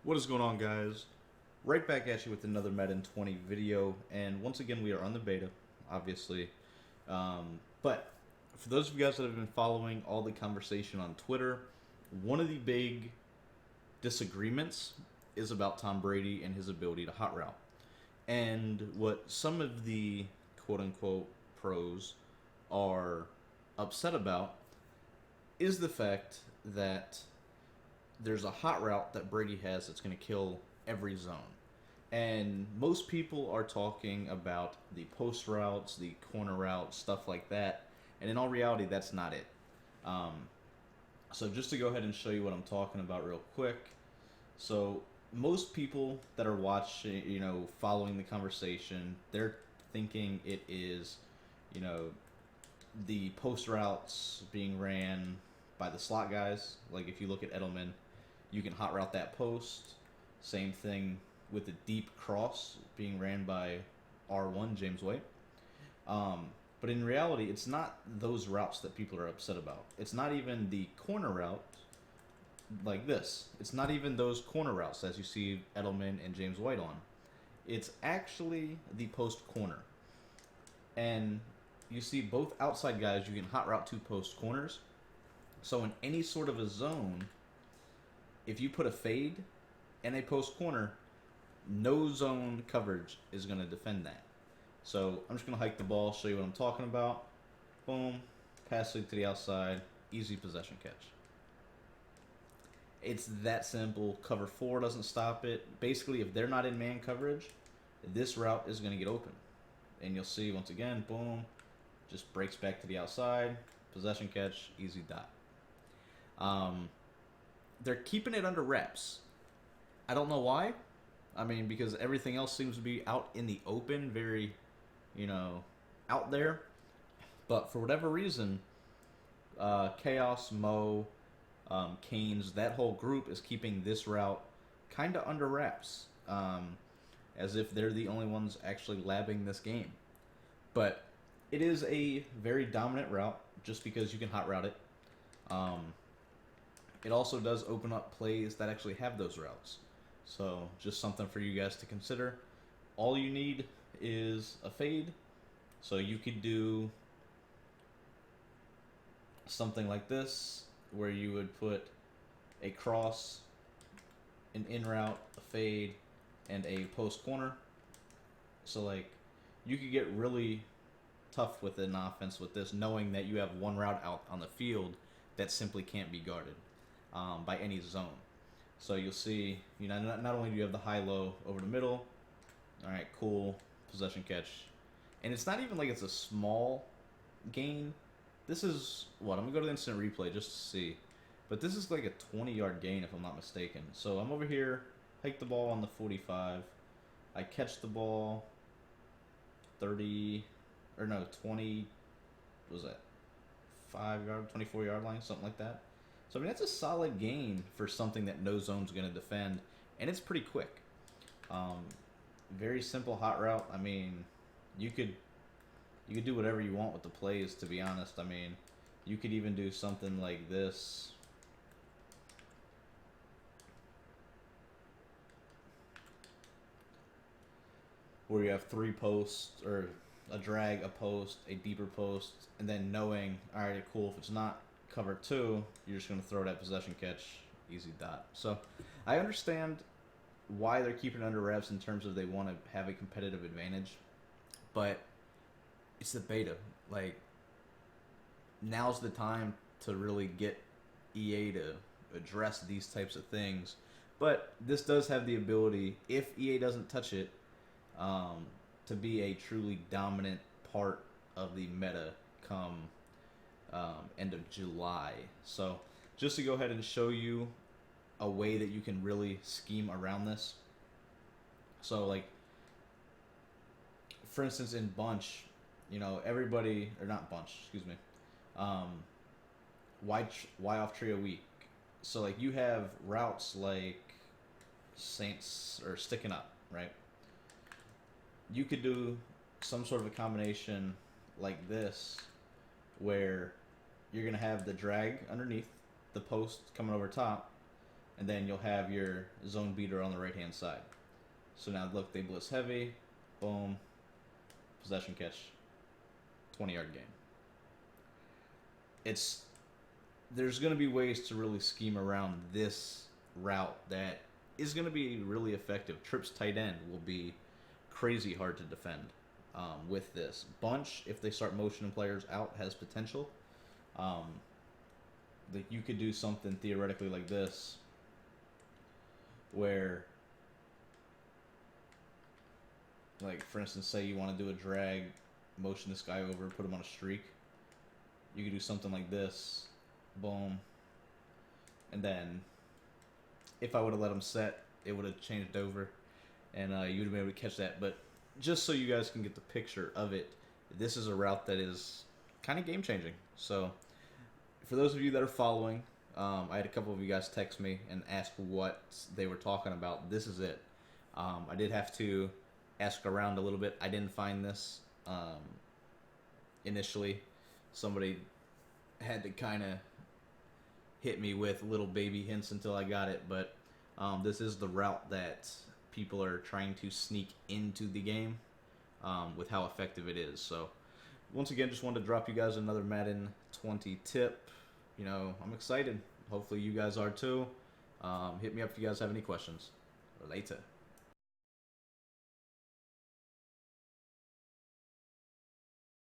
What is going on, guys? Right back at you with another Madden 20 video, and once again we are on the beta, obviously. But for those of you guys that have been following all the conversation on Twitter, one of the big disagreements is about Tom Brady and his ability to hot route. And what some of the quote unquote pros are upset about is the fact that there's a hot route that Brady has that's going to kill every zone. And most people are talking about the post routes, the corner routes, stuff like that. And in all reality, that's not it. Um, so just to go ahead and show you what I'm talking about real quick. So most people that are watching, following the conversation, they're thinking it is, you know, the post routes being ran by the slot guys. Like if you look at Edelman, you can hot route that post. Same thing with the deep cross being ran by R1 James White. But in reality, it's not those routes that people are upset about. It's not even the corner route like this. It's not even those corner routes as you see Edelman and James White on. It's actually the post corner. And you see both outside guys, you can hot route to post corners. So in any sort of a zone, if you put a fade and a post corner, no zone coverage is going to defend that. So I'm just going to hike the ball, show you what I'm talking about. Boom, pass lead to the outside, easy possession catch. It's that simple. Cover 4 doesn't stop it. Basically, if they're not in man coverage, this route is going to get open. And you'll see, once again, boom, just breaks back to the outside, possession catch, easy dot. They're keeping it under wraps. I don't know why. I mean, because everything else seems to be out in the open, very, out there. But for whatever reason, Chaos, Mo, Canes, that whole group is keeping this route kind of under wraps, as if they're the only ones actually labbing this game. But it is a very dominant route just because you can hot route it. It also does open up plays that actually have those routes. So just something for you guys to consider. All you need is a fade. So you could do something like this where you would put a cross, an in route, a fade, and a post corner. So like you could get really tough with an offense with this, knowing that you have one route out on the field that simply can't be guarded by any zone. So you'll see, not only do you have the high-low over the middle, all right, cool, possession catch. And it's not even like it's a small gain. This is, I'm going to go to the instant replay just to see. But this is like a 20-yard gain if I'm not mistaken. So I'm over here, hike the ball on the 45. I catch the ball 20, what was that? 5-yard, 24-yard line, something like that. So, I mean, that's a solid gain for something that no zone's going to defend, and it's pretty quick. Very simple hot route. I mean, you could do whatever you want with the plays, to be honest. I mean, you could even do something like this. Where you have 3 posts, or a drag, a post, a deeper post, and then knowing, all right, cool, if it's not cover 2, you're just going to throw that possession catch, easy dot. So I understand why they're keeping it under wraps in terms of they want to have a competitive advantage, but it's the beta. Like, now's the time to really get EA to address these types of things. But this does have the ability, if EA doesn't touch it, to be a truly dominant part of the meta come end of July. So just to go ahead and show you a way that you can really scheme around this. So like, for instance, in bunch, everybody, or not bunch, excuse me, Y off trio week. So like you have routes like Saints or sticking up, right? You could do some sort of a combination like this where you're going to have the drag underneath, the post coming over top, and then you'll have your zone beater on the right hand side. So now look, they blitz heavy, boom, possession catch, 20-yard gain. There's going to be ways to really scheme around this route that is going to be really effective. Trips tight end will be crazy hard to defend with this. Bunch, if they start motioning players out, has potential. That you could do something theoretically like this, where, like, for instance, say you want to do a drag, motion this guy over, put him on a streak. You could do something like this, boom, and then if I would have let him set, it would have changed over, and you would have been able to catch that. But just so you guys can get the picture of it, this is a route that is kind of game-changing. So for those of you that are following, I had a couple of you guys text me and ask what they were talking about. This is it. I did have to ask around a little bit. I didn't find this initially. Somebody had to kind of hit me with little baby hints until I got it, but this is the route that people are trying to sneak into the game with how effective it is. So once again, just wanted to drop you guys another Madden 20 tip. You know, I'm excited. Hopefully you guys are too. Hit me up if you guys have any questions. Later.